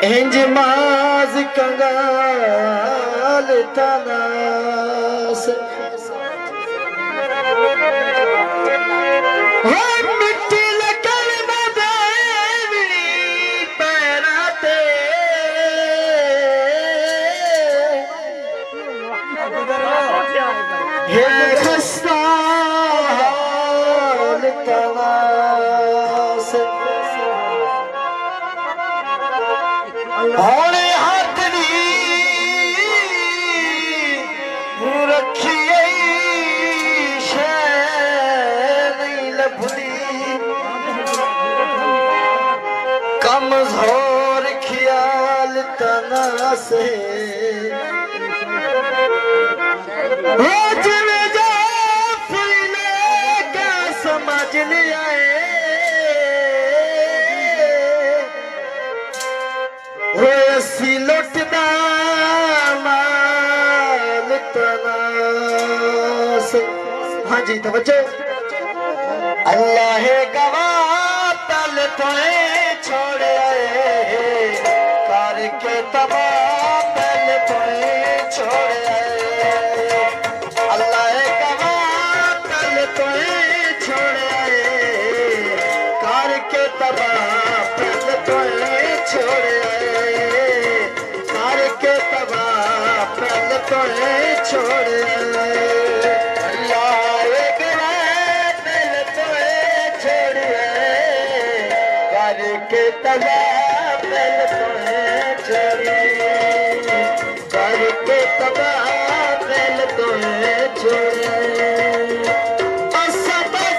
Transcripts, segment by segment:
इंज माज कंगाल तनास मिट्टी लगन देवी पैरा ते खस्ता हाल तनास होने हाथ रखी नहीं लभदी कमजोर ख्याल तना से जिमें जो फिरने का समझ लिया लुटदा माल तनास। हाँ जी तवज्जो। अल्लाह गवाह तल तोए छोड़े करके तबाह तल तोए छोड़े अल्लाह गवाह तल तोए छोड़े करके तबाह तल तोए छोड़े छोड़ करके तबा पल तोड़े छोड़े करके तबा पल तोड़े छोड़े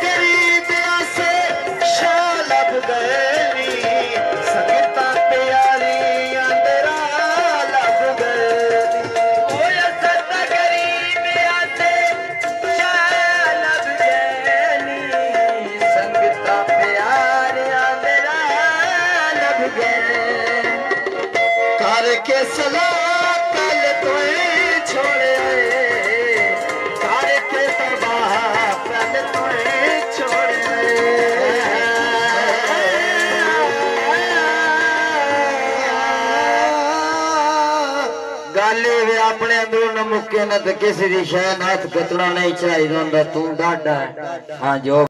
गरीब से शालब गए संगता प्यारी अंदरा लब गए के सला कल तोए छोड़े के तबाह पल तोए छोड़े गाले वे अपने अंदरों न मुक्के न किसी दी शह हाथ कतना नहीं चाहिए तू डाडा हाँ जो